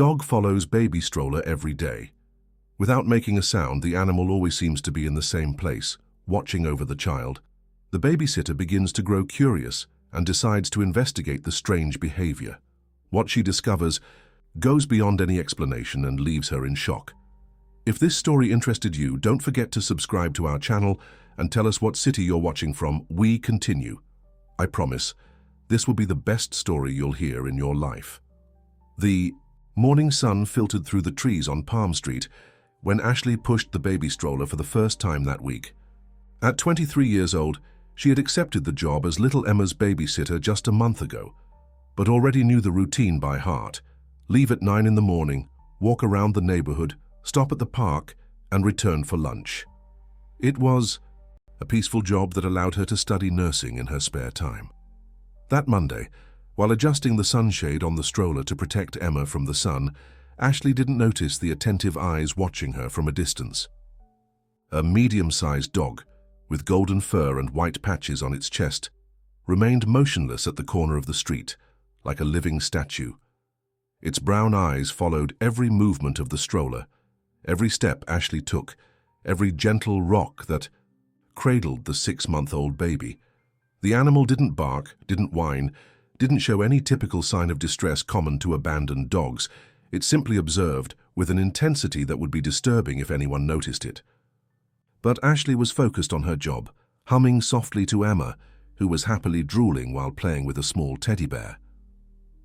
dog follows baby stroller every day. Without making a sound, the animal always seems to be in the same place, watching over the child. The babysitter begins to grow curious and decides to investigate the strange behavior. What she discovers goes beyond any explanation and leaves her in shock. If this story interested you, don't forget to subscribe to our channel and tell us what city you're watching from. We continue. I promise, this will be the best story you'll hear in your life. The morning sun filtered through the trees on Palm Street when Ashley pushed the baby stroller for the first time that week. At 23 years old, she had accepted the job as little Emma's babysitter just a month ago, but already knew the routine by heart. Leave at 9 in the morning, walk around the neighborhood, stop at the park, and return for lunch. It was a peaceful job that allowed her to study nursing in her spare time. That Monday, while adjusting the sunshade on the stroller to protect Emma from the sun, Ashley didn't notice the attentive eyes watching her from a distance. A medium-sized dog, with golden fur and white patches on its chest, remained motionless at the corner of the street, like a living statue. Its brown eyes followed every movement of the stroller, every step Ashley took, every gentle rock that cradled the 6-month-old baby. The animal didn't bark, didn't whine, didn't show any typical sign of distress common to abandoned dogs. It simply observed with an intensity that would be disturbing if anyone noticed it. But Ashley was focused on her job, humming softly to Emma, who was happily drooling while playing with a small teddy bear.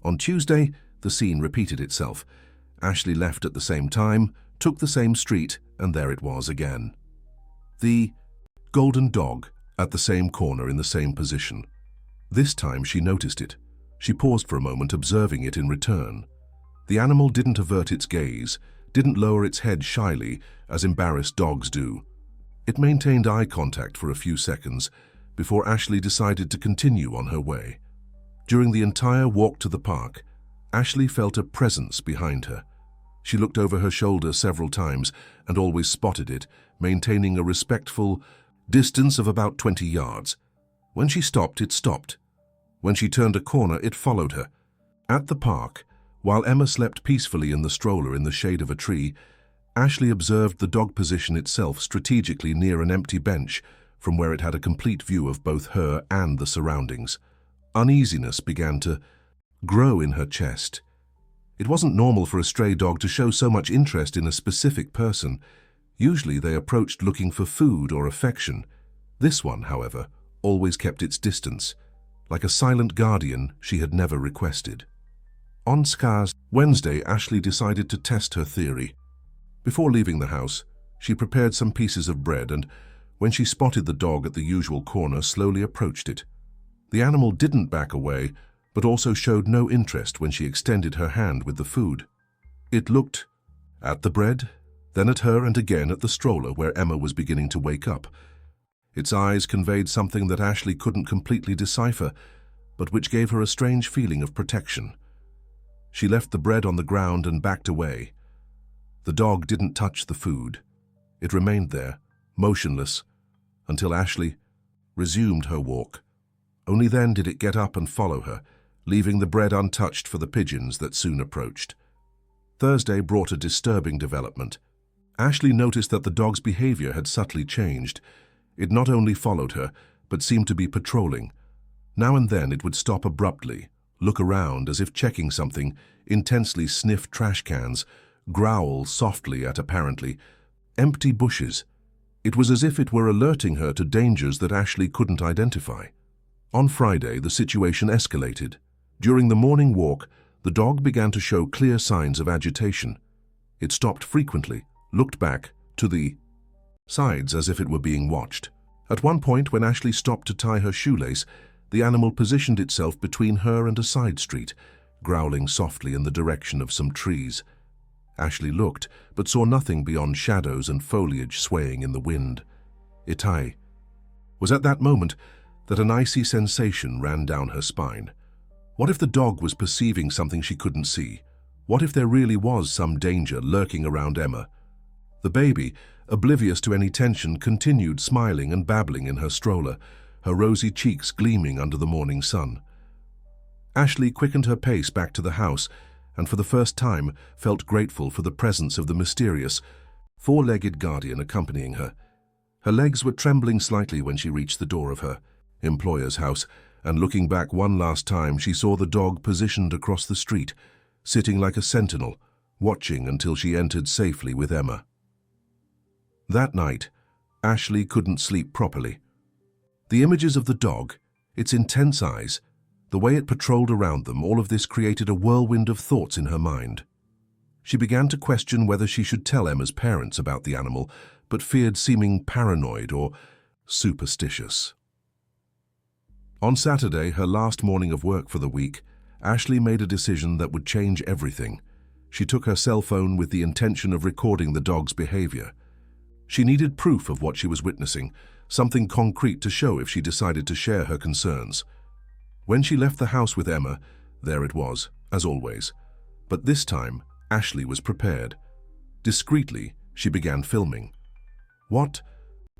On Tuesday, the scene repeated itself. Ashley left at the same time, took the same street, and there it was again. The golden dog at the same corner in the same position. This time she noticed it. She paused for a moment, observing it in return. The animal didn't avert its gaze, didn't lower its head shyly, as embarrassed dogs do. It maintained eye contact for a few seconds before Ashley decided to continue on her way. During the entire walk to the park, Ashley felt a presence behind her. She looked over her shoulder several times and always spotted it, maintaining a respectful distance of about 20 yards. When she stopped, it stopped. When she turned a corner, it followed her. At the park, while Emma slept peacefully in the stroller in the shade of a tree, Ashley observed the dog position itself strategically near an empty bench from where it had a complete view of both her and the surroundings. Uneasiness began to grow in her chest. It wasn't normal for a stray dog to show so much interest in a specific person. Usually they approached looking for food or affection. This one, however, always kept its distance. Like a silent guardian, she had never requested. On Scar's Wednesday, Ashley decided to test her theory. Before leaving the house, she prepared some pieces of bread and, when she spotted the dog at the usual corner, slowly approached it. The animal didn't back away, but also showed no interest when she extended her hand with the food. It looked at the bread, then at her and again at the stroller where Emma was beginning to wake up. Its eyes conveyed something that Ashley couldn't completely decipher, but which gave her a strange feeling of protection. She left the bread on the ground and backed away. The dog didn't touch the food. It remained there, motionless, until Ashley resumed her walk. Only then did it get up and follow her, leaving the bread untouched for the pigeons that soon approached. Thursday brought a disturbing development. Ashley noticed that the dog's behavior had subtly changed. It not only followed her, but seemed to be patrolling. Now and then it would stop abruptly, look around as if checking something, intensely sniff trash cans, growl softly at apparently empty bushes. It was as if it were alerting her to dangers that Ashley couldn't identify. On Friday, the situation escalated. During the morning walk, the dog began to show clear signs of agitation. It stopped frequently, looked back to the sides as if it were being watched. At one point, when Ashley stopped to tie her shoelace, the animal positioned itself between her and a side street, growling softly in the direction of some trees. Ashley looked, but saw nothing beyond shadows and foliage swaying in the wind. It was at that moment that an icy sensation ran down her spine. What if the dog was perceiving something she couldn't see? What if there really was some danger lurking around Emma? The baby, oblivious to any tension, continued smiling and babbling in her stroller, her rosy cheeks gleaming under the morning sun. Ashley quickened her pace back to the house and for the first time felt grateful for the presence of the mysterious, four-legged guardian accompanying her. Her legs were trembling slightly when she reached the door of her employer's house, and looking back one last time, she saw the dog positioned across the street, sitting like a sentinel, watching until she entered safely with Emma. That night, Ashley couldn't sleep properly. The images of the dog, its intense eyes, the way it patrolled around them, all of this created a whirlwind of thoughts in her mind. She began to question whether she should tell Emma's parents about the animal, but feared seeming paranoid or superstitious. On Saturday, her last morning of work for the week, Ashley made a decision that would change everything. She took her cell phone with the intention of recording the dog's behavior. She needed proof of what she was witnessing, something concrete to show if she decided to share her concerns. When she left the house with Emma, there it was, as always. But this time, Ashley was prepared. Discreetly, she began filming. What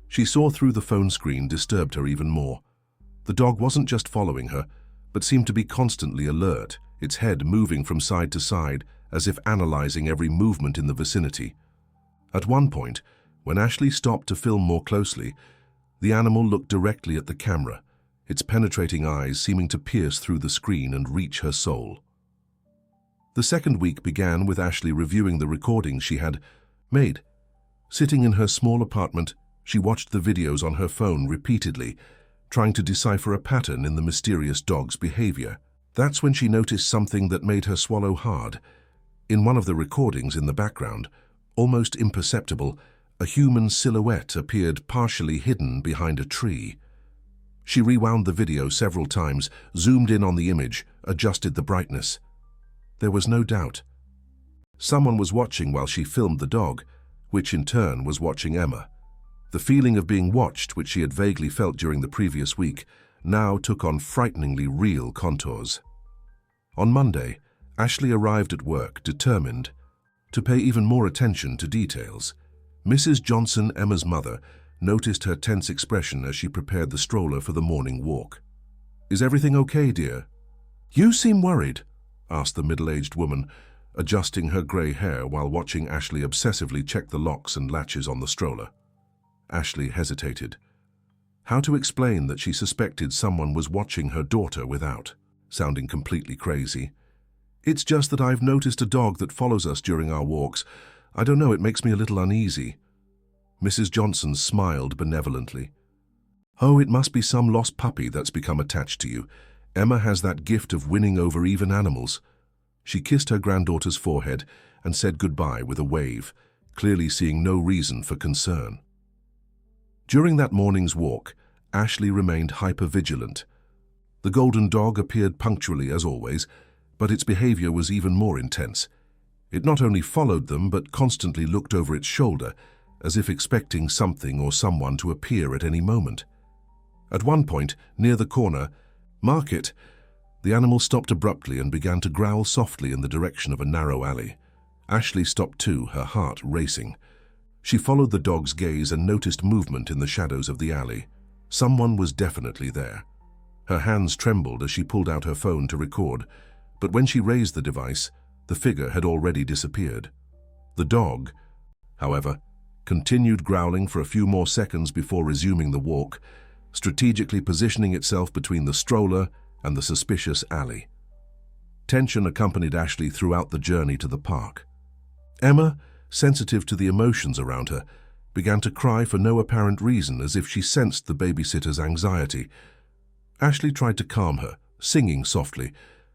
she saw through the phone screen disturbed her even more. The dog wasn't just following her, but seemed to be constantly alert, its head moving from side to side as if analyzing every movement in the vicinity. At one point, when Ashley stopped to film more closely, the animal looked directly at the camera, its penetrating eyes seeming to pierce through the screen and reach her soul. The second week began with Ashley reviewing the recordings she had made. Sitting in her small apartment, she watched the videos on her phone repeatedly, trying to decipher a pattern in the mysterious dog's behavior. That's when she noticed something that made her swallow hard. In one of the recordings in the background, almost imperceptible, a human silhouette appeared partially hidden behind a tree. She rewound the video several times, zoomed in on the image, adjusted the brightness. There was no doubt. Someone was watching while she filmed the dog, which in turn was watching Emma. The feeling of being watched, which she had vaguely felt during the previous week, now took on frighteningly real contours. On Monday, Ashley arrived at work determined to pay even more attention to details. Mrs. Johnson, Emma's mother, noticed her tense expression as she prepared the stroller for the morning walk. "Is everything okay, dear?" "You seem worried," asked the middle-aged woman, adjusting her grey hair while watching Ashley obsessively check the locks and latches on the stroller. Ashley hesitated. How to explain that she suspected someone was watching her daughter without sounding completely crazy? "It's just that I've noticed a dog that follows us during our walks. I don't know, it makes me a little uneasy." Mrs. Johnson smiled benevolently. "Oh, it must be some lost puppy that's become attached to you. Emma has that gift of winning over even animals." She kissed her granddaughter's forehead and said goodbye with a wave, clearly seeing no reason for concern. During that morning's walk, Ashley remained hyper-vigilant. The golden dog appeared punctually as always, but its behavior was even more intense. It not only followed them, but constantly looked over its shoulder, as if expecting something or someone to appear at any moment. At one point, near the corner, Market, the animal stopped abruptly and began to growl softly in the direction of a narrow alley. Ashley stopped too, her heart racing. She followed the dog's gaze and noticed movement in the shadows of the alley. Someone was definitely there. Her hands trembled as she pulled out her phone to record, but when she raised the device, the figure had already disappeared. The dog, however, continued growling for a few more seconds before resuming the walk, strategically positioning itself between the stroller and the suspicious alley. Tension accompanied Ashley throughout the journey to the park. Emma, sensitive to the emotions around her, began to cry for no apparent reason, as if she sensed the babysitter's anxiety. Ashley tried to calm her, singing softly,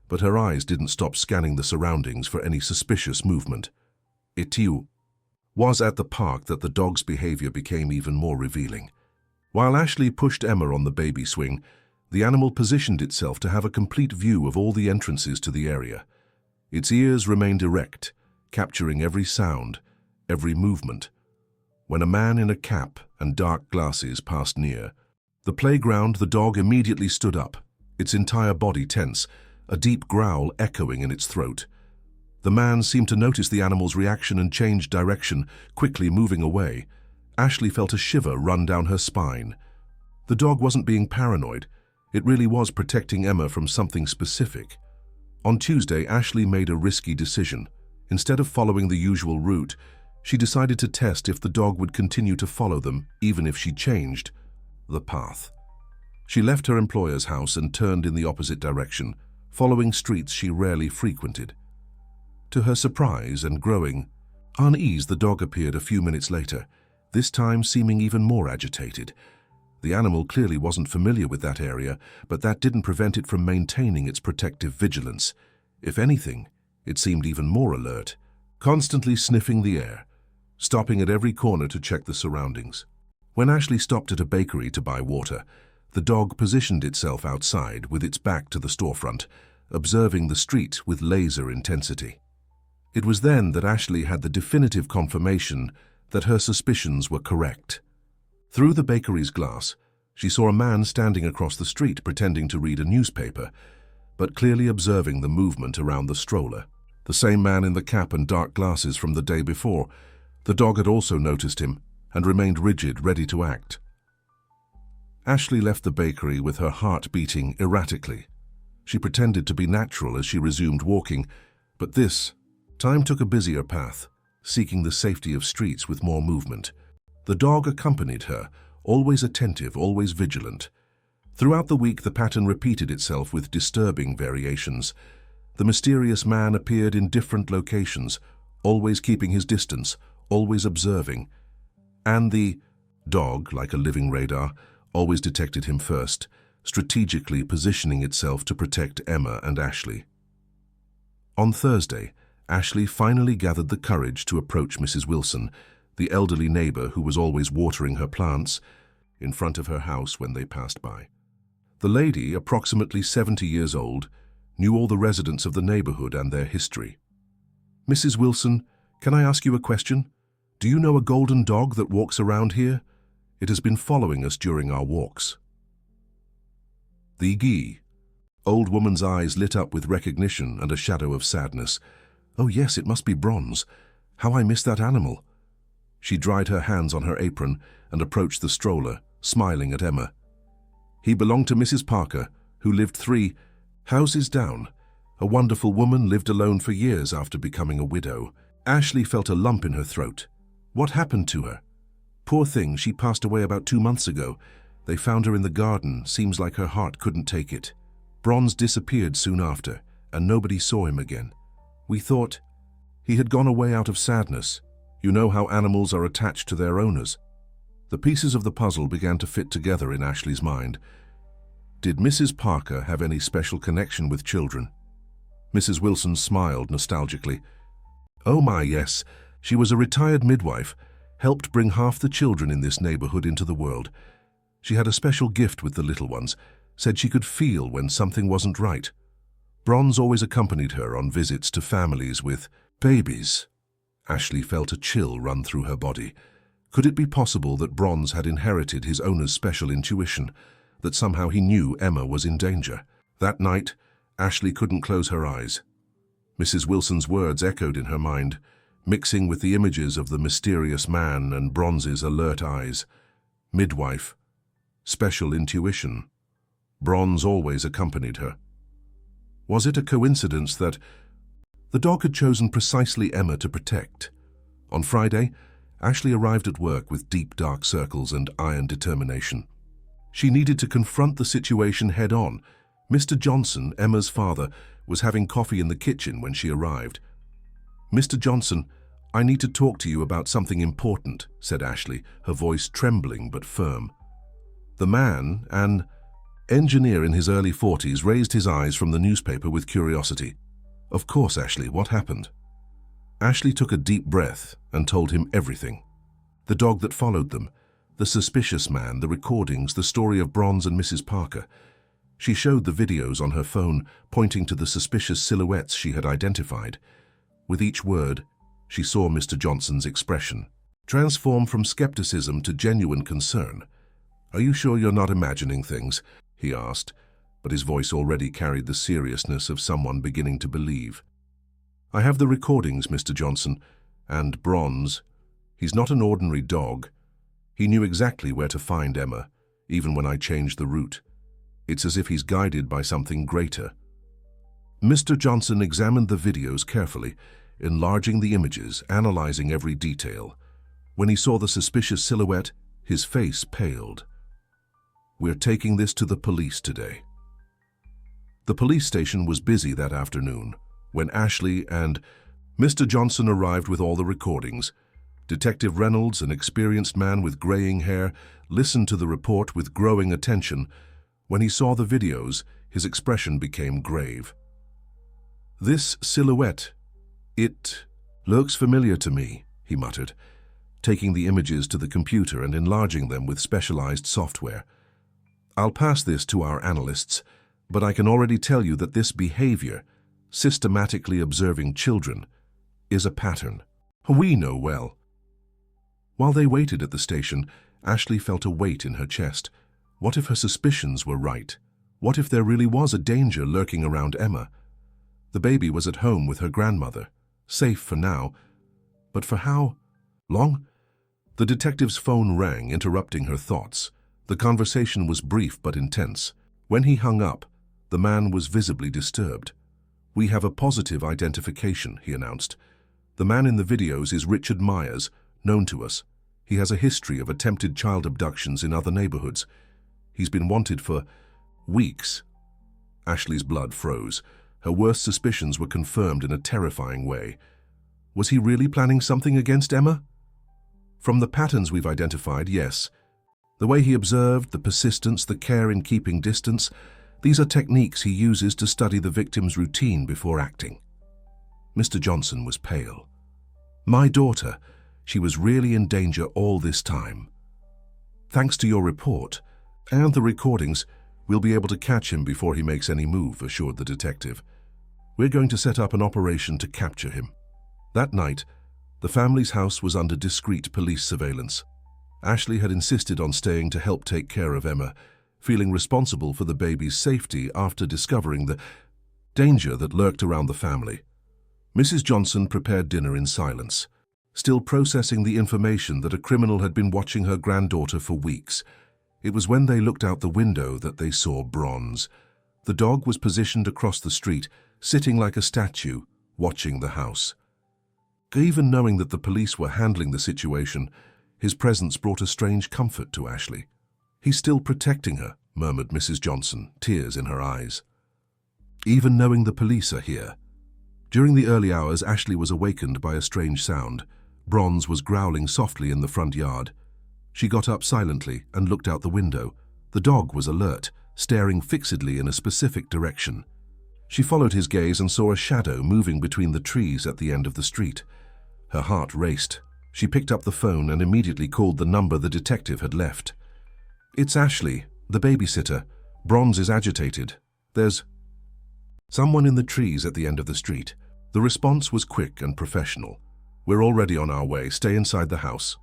but her eyes didn't stop scanning the surroundings for any suspicious movement. It was at the park that the dog's behavior became even more revealing. While Ashley pushed Emma on the baby swing, the animal positioned itself to have a complete view of all the entrances to the area. Its ears remained erect, capturing every sound, every movement. When a man in a cap and dark glasses passed near the playground, the dog immediately stood up, its entire body tense, a deep growl echoing in its throat. The man seemed to notice the animal's reaction and changed direction, quickly moving away. Ashley felt a shiver run down her spine. The dog wasn't being paranoid. It really was protecting Emma from something specific. On Tuesday, Ashley made a risky decision. Instead of following the usual route, she decided to test if the dog would continue to follow them, even if she changed the path. She left her employer's house and turned in the opposite direction, following streets she rarely frequented. To her surprise and growing unease, the dog appeared a few minutes later, this time seeming even more agitated. The animal clearly wasn't familiar with that area, but that didn't prevent it from maintaining its protective vigilance. If anything, it seemed even more alert, constantly sniffing the air, stopping at every corner to check the surroundings. When Ashley stopped at a bakery to buy water, the dog positioned itself outside with its back to the storefront, observing the street with laser intensity. It was then that Ashley had the definitive confirmation that her suspicions were correct. Through the bakery's glass, she saw a man standing across the street pretending to read a newspaper, but clearly observing the movement around the stroller. The same man in the cap and dark glasses from the day before. The dog had also noticed him and remained rigid, ready to act. Ashley left the bakery with her heart beating erratically. She pretended to be natural as she resumed walking, but this time took a busier path, seeking the safety of streets with more movement. The dog accompanied her, always attentive, always vigilant. Throughout the week, the pattern repeated itself with disturbing variations. The mysterious man appeared in different locations, always keeping his distance, always observing. And the dog, like a living radar, always detected him first, strategically positioning itself to protect Emma and Ashley. On Thursday, Ashley finally gathered the courage to approach Mrs. Wilson, the elderly neighbor who was always watering her plants, in front of her house when they passed by. The lady, approximately 70 years old, knew all the residents of the neighborhood and their history. "Mrs. Wilson, can I ask you a question? Do you know a golden dog that walks around here? It has been following us during our walks." The old woman's eyes lit up with recognition and a shadow of sadness. "Oh yes, it must be Bronze. How I miss that animal." She dried her hands on her apron and approached the stroller, smiling at Emma. "He belonged to Mrs. Parker, who lived 3 houses down. A wonderful woman, lived alone for years after becoming a widow." Ashley felt a lump in her throat. What happened to her? Poor thing, she passed away about 2 months ago. They found her in the garden. Seems like her heart couldn't take it. Bronze disappeared soon after, and nobody saw him again. We thought he had gone away out of sadness. You know how animals are attached to their owners. The pieces of the puzzle began to fit together in Ashley's mind. Did Mrs. Parker have any special connection with children? Mrs. Wilson smiled nostalgically. "Oh my, yes. She was a retired midwife, helped bring half the children in this neighborhood into the world. She had a special gift with the little ones, said she could feel when something wasn't right. Bronze always accompanied her on visits to families with babies." Ashley felt a chill run through her body. Could it be possible that Bronze had inherited his owner's special intuition, that somehow he knew Emma was in danger? That night, Ashley couldn't close her eyes. Mrs. Wilson's words echoed in her mind, mixing with the images of the mysterious man and Bronze's alert eyes. Midwife. Special intuition. Bronze always accompanied her. Was it a coincidence that the dog had chosen precisely Emma to protect? On Friday, Ashley arrived at work with deep dark circles and iron determination. She needed to confront the situation head-on. Mr. Johnson, Emma's father, was having coffee in the kitchen when she arrived. "Mr. Johnson, I need to talk to you about something important," said Ashley, her voice trembling but firm. The man, an engineer in his early 40s, raised his eyes from the newspaper with curiosity. "Of course, Ashley, what happened?" Ashley took a deep breath and told him everything. The dog that followed them, the suspicious man, the recordings, the story of Bronze and Mrs. Parker. She showed the videos on her phone, pointing to the suspicious silhouettes she had identified. With each word, she saw Mr. Johnson's expression transform from skepticism to genuine concern. "Are you sure you're not imagining things?" he asked, but his voice already carried the seriousness of someone beginning to believe. "I have the recordings, Mr. Johnson, and Bronze. He's not an ordinary dog. He knew exactly where to find Emma, even when I changed the route. It's as if he's guided by something greater." Mr. Johnson examined the videos carefully, enlarging the images, analyzing every detail. When he saw the suspicious silhouette, his face paled. "We're taking this to the police today." The police station was busy that afternoon when Ashley and Mr. Johnson arrived with all the recordings. Detective Reynolds, an experienced man with graying hair, listened to the report with growing attention. When he saw the videos, his expression became grave. "This silhouette, it looks familiar to me," he muttered, taking the images to the computer and enlarging them with specialized software. "I'll pass this to our analysts, but I can already tell you that this behavior, systematically observing children, is a pattern we know well." While they waited at the station, Ashley felt a weight in her chest. What if her suspicions were right? What if there really was a danger lurking around Emma? The baby was at home with her grandmother, safe for now, but for how long? The detective's phone rang, interrupting her thoughts. The conversation was brief but intense. When he hung up, the man was visibly disturbed. "We have a positive identification," he announced. "The man in the videos is Richard Myers, known to us. He has a history of attempted child abductions in other neighborhoods. He's been wanted for weeks." Ashley's blood froze. Her worst suspicions were confirmed in a terrifying way. Was he really planning something against Emma? "From the patterns we've identified, yes. The way he observed, the persistence, the care in keeping distance, these are techniques he uses to study the victim's routine before acting." Mr. Johnson was pale. "My daughter, she was really in danger all this time. Thanks to your report and the recordings, we'll be able to catch him before he makes any move," assured the detective. "We're going to set up an operation to capture him." That night, the family's house was under discreet police surveillance. Ashley had insisted on staying to help take care of Emma, feeling responsible for the baby's safety after discovering the danger that lurked around the family. Mrs. Johnson prepared dinner in silence, still processing the information that a criminal had been watching her granddaughter for weeks. It was when they looked out the window that they saw Bronze. The dog was positioned across the street, sitting like a statue, watching the house. Even knowing that the police were handling the situation, his presence brought a strange comfort to Ashley. "He's still protecting her," murmured Mrs. Johnson, tears in her eyes. "Even knowing the police are here." During the early hours, Ashley was awakened by a strange sound. Bronze was growling softly in the front yard. She got up silently and looked out the window. The dog was alert, staring fixedly in a specific direction. She followed his gaze and saw a shadow moving between the trees at the end of the street. Her heart raced. She picked up the phone and immediately called the number the detective had left. "It's Ashley, the babysitter. Bronze is agitated. There's someone in the trees at the end of the street." The response was quick and professional. "We're already on our way. Stay inside the house."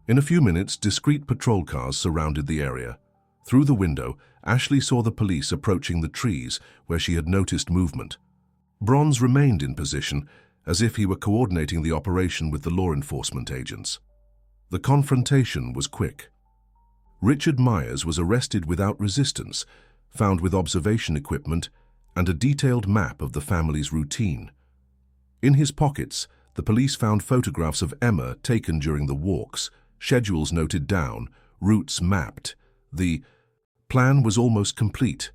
In a few minutes, discreet patrol cars surrounded the area. Through the window, Ashley saw the police approaching the trees where she had noticed movement. Bronze remained in position, as if he were coordinating the operation with the law enforcement agents. The confrontation was quick. Richard Myers was arrested without resistance, found with observation equipment and a detailed map of the family's routine. In his pockets, the police found photographs of Emma taken during the walks, schedules noted down, routes mapped. The plan was almost complete.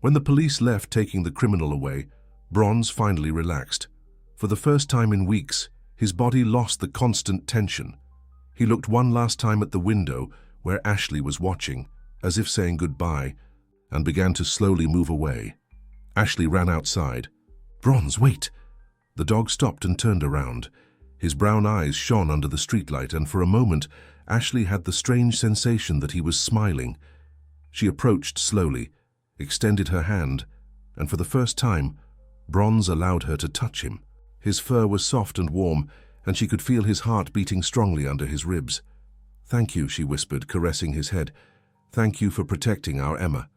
When the police left taking the criminal away, Bronze finally relaxed. For the first time in weeks, his body lost the constant tension. He looked one last time at the window where Ashley was watching, as if saying goodbye, and began to slowly move away. Ashley ran outside. "Bronze, wait!" The dog stopped and turned around. His brown eyes shone under the streetlight, and for a moment, Ashley had the strange sensation that he was smiling. She approached slowly, extended her hand, and for the first time, Bronze allowed her to touch him. His fur was soft and warm, and she could feel his heart beating strongly under his ribs. "Thank you," she whispered, caressing his head. "Thank you for protecting our Emma."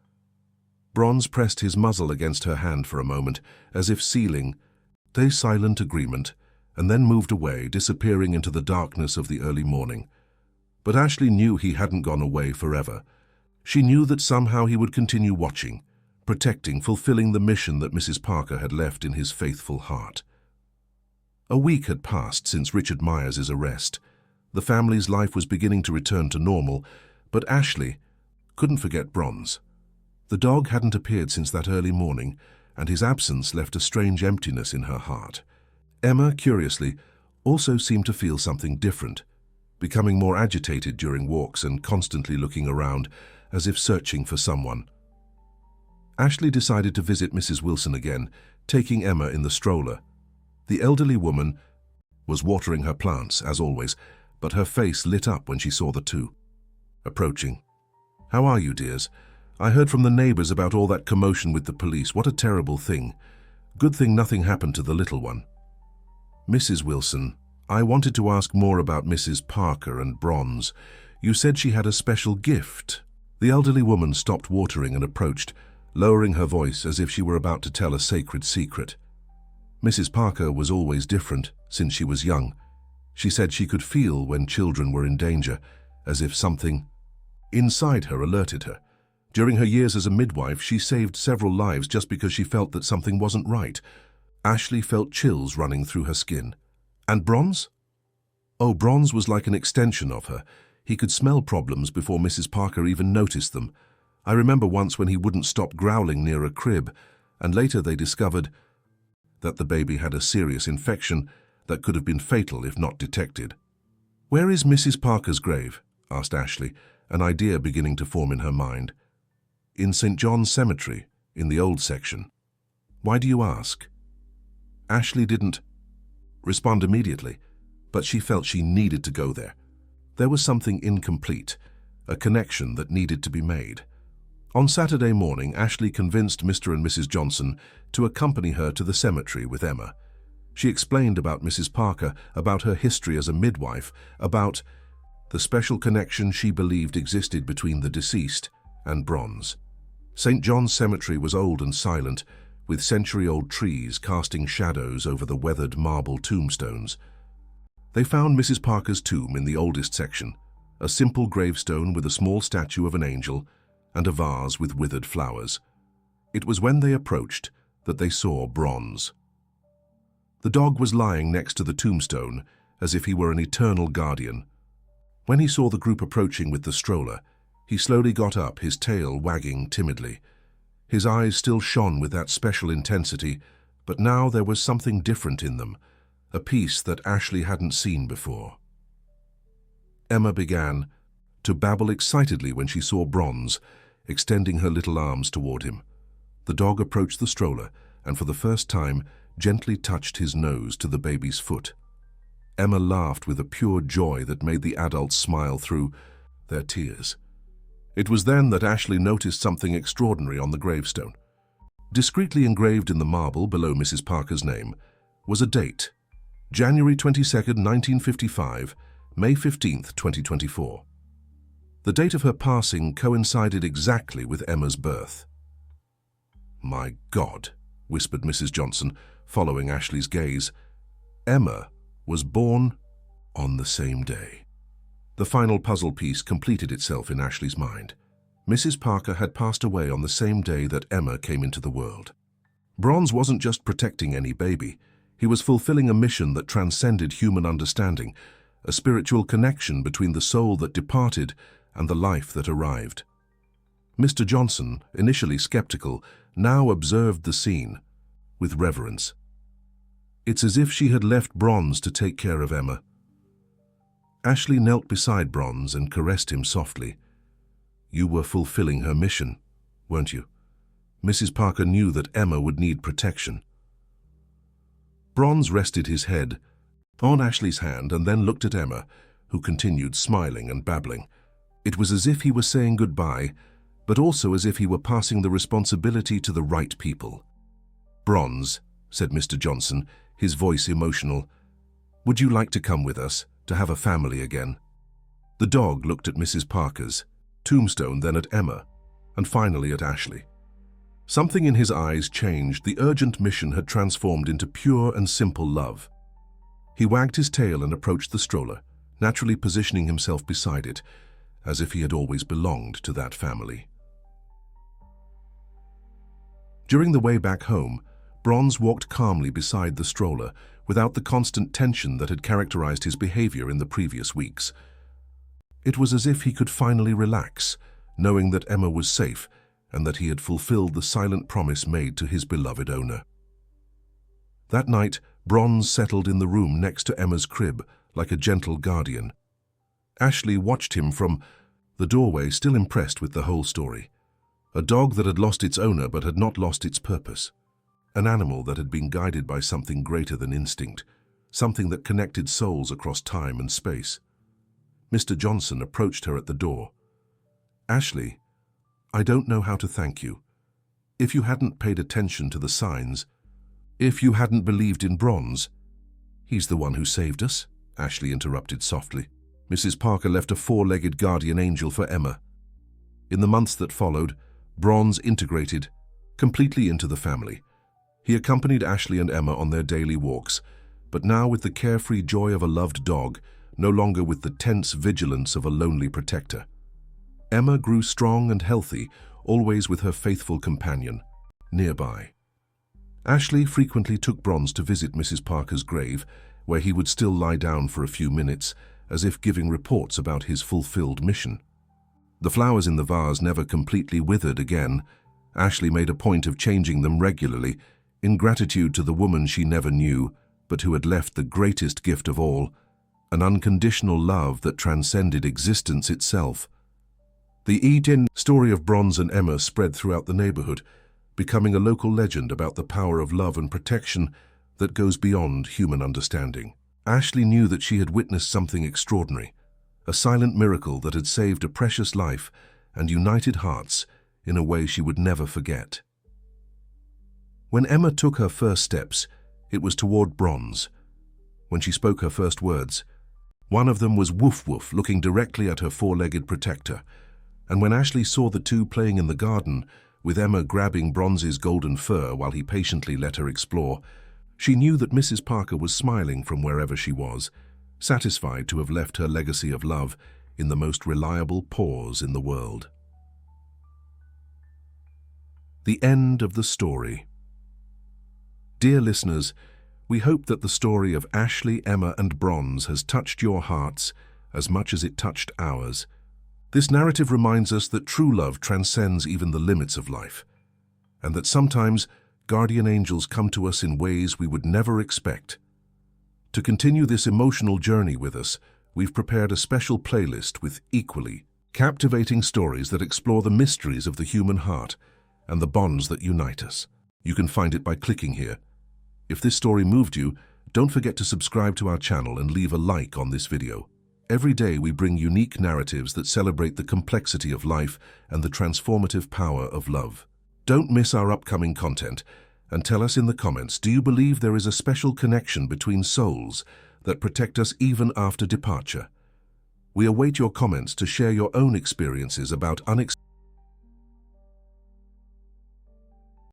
Bronze pressed his muzzle against her hand for a moment, as if sealing a silent agreement, and then moved away, disappearing into the darkness of the early morning. But Ashley knew he hadn't gone away forever. She knew that somehow he would continue watching, protecting, fulfilling the mission that Mrs. Parker had left in his faithful heart. A week had passed since Richard Myers' arrest. The family's life was beginning to return to normal, but Ashley couldn't forget Bronze. The dog hadn't appeared since that early morning, and his absence left a strange emptiness in her heart. Emma, curiously, also seemed to feel something different, becoming more agitated during walks and constantly looking around, as if searching for someone. Ashley decided to visit Mrs. Wilson again, taking Emma in the stroller. The elderly woman was watering her plants, as always, but her face lit up when she saw the two approaching. "How are you, dears? I heard from the neighbors about all that commotion with the police. What a terrible thing. Good thing nothing happened to the little one." "Mrs. Wilson, I wanted to ask more about Mrs. Parker and Bronze. You said she had a special gift." The elderly woman stopped watering and approached, lowering her voice as if she were about to tell a sacred secret. Mrs. Parker was always different since she was young. She said she could feel when children were in danger, as if something inside her alerted her. During her years as a midwife, she saved several lives just because she felt that something wasn't right. Ashley felt chills running through her skin. And Bronze? Oh, Bronze was like an extension of her. He could smell problems before Mrs. Parker even noticed them. I remember once when he wouldn't stop growling near a crib, and later they discovered that the baby had a serious infection that could have been fatal if not detected. "Where is Mrs. Parker's grave?" asked Ashley, an idea beginning to form in her mind. "In St. John's Cemetery, in the old section." "Why do you ask?" Ashley didn't respond immediately, but she felt she needed to go there. There was something incomplete, a connection that needed to be made. On Saturday morning, Ashley convinced Mr. and Mrs. Johnson to accompany her to the cemetery with Emma. She explained about Mrs. Parker, about her history as a midwife, about the special connection she believed existed between the deceased and Bronze. St. John's Cemetery was old and silent, with century-old trees casting shadows over the weathered marble tombstones. They found Mrs. Parker's tomb in the oldest section, a simple gravestone with a small statue of an angel and a vase with withered flowers. It was when they approached that they saw Bronze. The dog was lying next to the tombstone, as if he were an eternal guardian. When he saw the group approaching with the stroller, he slowly got up, his tail wagging timidly. His eyes still shone with that special intensity, but now there was something different in them, a piece that Ashley hadn't seen before. Emma began to babble excitedly when she saw Bronze, extending her little arms toward him. The dog approached the stroller and for the first time gently touched his nose to the baby's foot. Emma laughed with a pure joy that made the adults smile through their tears. It was then that Ashley noticed something extraordinary on the gravestone. Discreetly engraved in the marble below Mrs. Parker's name was a date: January 22nd, 1955, May 15th, 2024. The date of her passing coincided exactly with Emma's birth. "My God," whispered Mrs. Johnson, following Ashley's gaze. Emma was born on the same day. The final puzzle piece completed itself in Ashley's mind. Mrs. Parker had passed away on the same day that Emma came into the world. Bronze wasn't just protecting any baby. He was fulfilling a mission that transcended human understanding, a spiritual connection between the soul that departed and the life that arrived. Mr. Johnson, initially skeptical, now observed the scene with reverence. It's as if she had left Bronze to take care of Emma. Ashley knelt beside Bronze and caressed him softly. "You were fulfilling her mission, weren't you?" Mrs. Parker knew that Emma would need protection. Bronze rested his head on Ashley's hand and then looked at Emma, who continued smiling and babbling. It was as if he were saying goodbye, but also as if he were passing the responsibility to the right people. "Bronze," said Mr. Johnson, his voice emotional, "would you like to come with us, to have a family again?" The dog looked at Mrs. Parker's tombstone, then at Emma, and finally at Ashley. Something in his eyes changed. The urgent mission had transformed into pure and simple love. He wagged his tail and approached the stroller, naturally positioning himself beside it, as if he had always belonged to that family. During the way back home, Bronze walked calmly beside the stroller without the constant tension that had characterized his behavior in the previous weeks. It was as if he could finally relax, knowing that Emma was safe and that he had fulfilled the silent promise made to his beloved owner. That night, Bronze settled in the room next to Emma's crib like a gentle guardian. Ashley watched him from the doorway, still impressed with the whole story. A dog that had lost its owner but had not lost its purpose. An animal that had been guided by something greater than instinct, something that connected souls across time and space. Mr. Johnson approached her at the door. "Ashley, I don't know how to thank you. If you hadn't paid attention to the signs, if you hadn't believed in Bronze—" "He's the one who saved us," Ashley interrupted softly. Mrs. Parker left a four-legged guardian angel for Emma. In the months that followed, Bronze integrated completely into the family. He accompanied Ashley and Emma on their daily walks, but now with the carefree joy of a loved dog, no longer with the tense vigilance of a lonely protector. Emma grew strong and healthy, always with her faithful companion nearby. Ashley frequently took Bronze to visit Mrs. Parker's grave, where he would still lie down for a few minutes, as if giving reports about his fulfilled mission. The flowers in the vase never completely withered again. Ashley made a point of changing them regularly, in gratitude to the woman she never knew, but who had left the greatest gift of all, an unconditional love that transcended existence itself. The Eden story of Bronze and Emma spread throughout the neighborhood, becoming a local legend about the power of love and protection that goes beyond human understanding. Ashley knew that she had witnessed something extraordinary, a silent miracle that had saved a precious life and united hearts in a way she would never forget. When Emma took her first steps, it was toward Bronze. When she spoke her first words, one of them was woof woof, looking directly at her four-legged protector. And when Ashley saw the two playing in the garden, with Emma grabbing Bronze's golden fur while he patiently let her explore, she knew that Mrs. Parker was smiling from wherever she was, satisfied to have left her legacy of love in the most reliable paws in the world. The end of the story. Dear listeners, we hope that the story of Ashley, Emma, and Bronze has touched your hearts as much as it touched ours. This narrative reminds us that true love transcends even the limits of life, and that sometimes guardian angels come to us in ways we would never expect. To continue this emotional journey with us, we've prepared a special playlist with equally captivating stories that explore the mysteries of the human heart and the bonds that unite us. You can find it by clicking here. If this story moved you, don't forget to subscribe to our channel and leave a like on this video. Every day we bring unique narratives that celebrate the complexity of life and the transformative power of love. Don't miss our upcoming content, and tell us in the comments, do you believe there is a special connection between souls that protect us even after departure? We await your comments to share your own experiences about unexpected